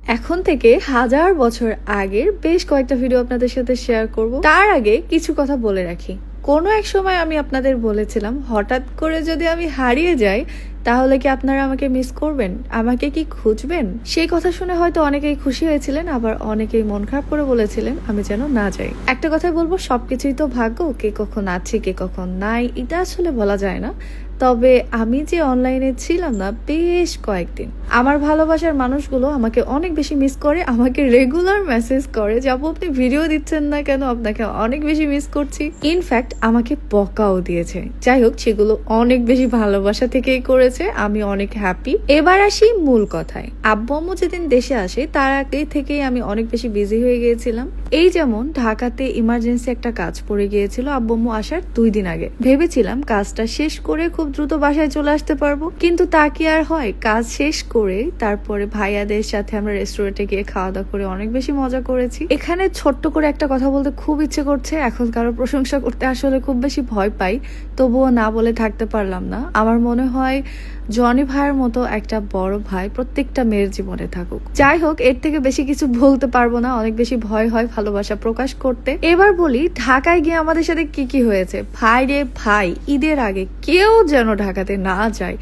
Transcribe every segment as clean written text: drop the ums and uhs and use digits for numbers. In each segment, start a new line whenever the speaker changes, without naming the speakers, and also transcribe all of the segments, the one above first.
এখন থেকে হাজার বছর আগের বেশ কয়েকটা ভিডিও আপনাদের সাথে শেয়ার করব। তার আগে কিছু কথা বলে রাখি। কোনো এক সময় আমি আপনাদের বলেছিলাম হঠাৎ করে যদি আমি হারিয়ে যাই তাহলে কি আপনারা আমাকে মিস করবেন, আমাকে কি খুঁজবেন? সেই কথা শুনে হয়তো অনেকেই খুশি হয়েছিলেন, আবার অনেকেই মন খারাপ করে বলেছিলেন আমি যেন না যাই। একটা কথাই বলবো, সবকিছুই তো ভাগ্য, কে কখন আছে কে কখন নাই এটা আসলে বলা যায় না। তবে আমি যে অনলাইনে ছিলাম না বেশ কয়েকদিন, আমার ভালোবাসার মানুষগুলো আমাকে অনেক বেশি মিস করে, আমাকে রেগুলার মেসেজ করে যে আপু আপনি ভিডিও দিচ্ছেন না কেন, আপনাকে অনেক বেশি মিস করছি। ইনফ্যাক্ট আমাকে বকাও দিয়েছে। যাই হোক, সেগুলো অনেক বেশি ভালোবাসা থেকেই করেছে, আমি অনেক হ্যাপি। এবার আসি মূল কথায়। আব্বু আম্মু যেদিন দেশে আসে তার আগে থেকেই আমি অনেক বেশি বিজি হয়ে গিয়েছিলাম। এই যেমন ঢাকাতে ইমার্জেন্সি একটা কাজ পড়ে গিয়েছিল আব্বু আম্মু আসার 2 দিন আগে। ভেবেছিলাম কাজটা শেষ করে খুব দ্রুত বাসায় চলে আসতে পারবো, কিন্তু তা কি আর হয়? কাজ শেষ করে তারপরে ভাইয়াদের সাথে আমরা রেস্টুরেন্টে গিয়ে খাওয়া দাওয়া করে অনেক বেশি মজা করেছি। এখানে ছোট্ট করে একটা কথা বলতে খুব ইচ্ছে করছে। এখন কারো প্রশংসা করতে আসলে খুব বেশি ভয় পাই, তবুও না বলে থাকতে পারলাম না। আমার মনে হয় জনি ভাইয়ের মতো একটা বড় ভাই প্রত্যেকটা মেয়ের জীবনে থাকুক। যাই হোক, এর থেকে বেশি কিছু বলতে পারবো না, অনেক বেশি ভয় হয় ভালোবাসা প্রকাশ করতে। এবার বলি ঢাকায় গিয়ে আমাদের সাথে কি কি হয়েছে। ভাই রে ভাই, ঈদের আগে কেউ যেন ঢাকাতে না যায়।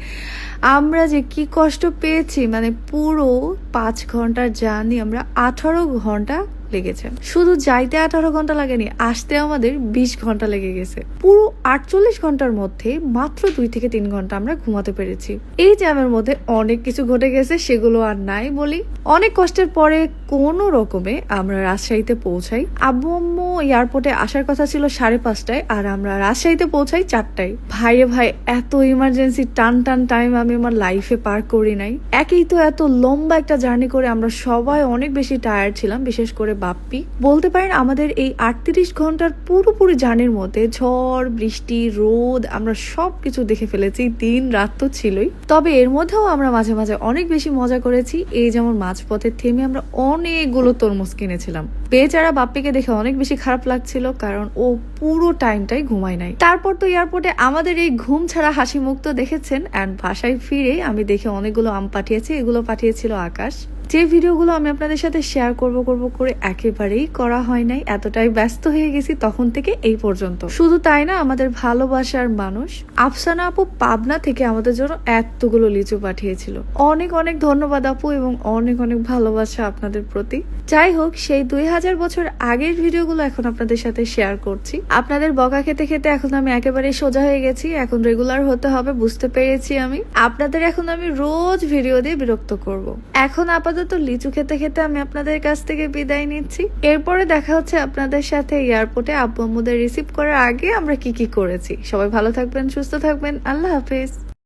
আমরা যে কি কষ্ট পেয়েছি, মানে পুরো 5 ঘন্টার জার্নি আমরা 18 ঘন্টা লেগেছে। শুধু যাইতে 18 ঘন্টা লাগেনি, আসতে আমাদের 20 ঘন্টা লেগে গেছে। পুরো 48 ঘন্টার মধ্যে মাত্র 2 থেকে 3 ঘন্টা আমরা ঘুমাতে পেরেছি। এই জ্যামের মধ্যে অনেক কিছু ঘটে গেছে, সেগুলো আর নাই বলি। অনেক কষ্টের পরে কোনো রকমে আমরা রাজশাহীতে পৌঁছাই। আব্বু আম্মু এয়ারপোর্টে আসার কথা ছিল 5:30টায়, আর আমরা রাজশাহীতে পৌঁছাই 4টায়। ভাইরে ভাই, এত ইমার্জেন্সি টান টাইম আমি আমার লাইফে পার করি নাই। একেই তো এত লম্বা একটা জার্নি করে আমরা সবাই অনেক বেশি টায়ার্ড ছিলাম, বিশেষ করে বাপ্পি। বলতে পারেন আমাদের এই 38 ঘন্টার পুরোপুরি জার্নির মধ্যে ঝড় বৃষ্টি রোদ আমরা সবকিছু দেখে ফেলেছি, দিন রাত তো ছিলই। তবে এর মধ্যেও আমরা মাঝে মাঝে অনেক বেশি মজা করেছি। এই যেমন মাঝপথে থেমে আমরা অনেকগুলো তরমুজ কিনেছিলাম। বেচারা বাপ্পিকে দেখে অনেক বেশি খারাপ লাগছিল, কারণ ও পুরো টাইমটাই ঘুমায় নাই। তারপর তো এয়ারপোর্টে আমাদের এই ঘুম ছাড়া হাসি মুখ তো দেখেছেন। অ্যান্ড বাসায় ফিরে আমি দেখে অনেকগুলো আম পাঠিয়েছি, এগুলো পাঠিয়েছিল আকাশ। যে ভিডিওগুলো আমি আপনাদের সাথে শেয়ার করব করে একেবারেই করা হয় নাই, এতটাই ব্যস্ত হয়ে গেছি তখন থেকে এই পর্যন্ত। শুধু তাই না, আমাদের ভালোবাসার মানুষ আফসানা আপু পাবনা থেকে আমাদের জন্য এতগুলো লিচু পাঠিয়েছিল। অনেক অনেক ধন্যবাদ আপু, এবং অনেক অনেক ভালোবাসা আপনাদের প্রতি। যাই হোক, সেই 2000 বছর আগের ভিডিওগুলো এখন আপনাদের সাথে শেয়ার করছি। আপনাদের বকা খেতে খেতে এখন আমি একেবারে সোজা হয়ে গেছি, এখন রেগুলার হতে হবে, বুঝতে পেরেছি আমি। আপনাদের এখন আমি রোজ ভিডিও দিয়ে বিরক্ত করব। এখন আপাতত লিচু খেতে খেতে আমি আপনাদের কাছ থেকে বিদায় নিচ্ছি। এরপরে দেখা হচ্ছে আপনাদের সাথে এয়ারপোর্টে আব্বু আম্মুদের রিসিভ করার আগে আমরা কি কি করেছি। সবাই ভালো থাকবেন, সুস্থ থাকবেন, আল্লাহ হাফেজ।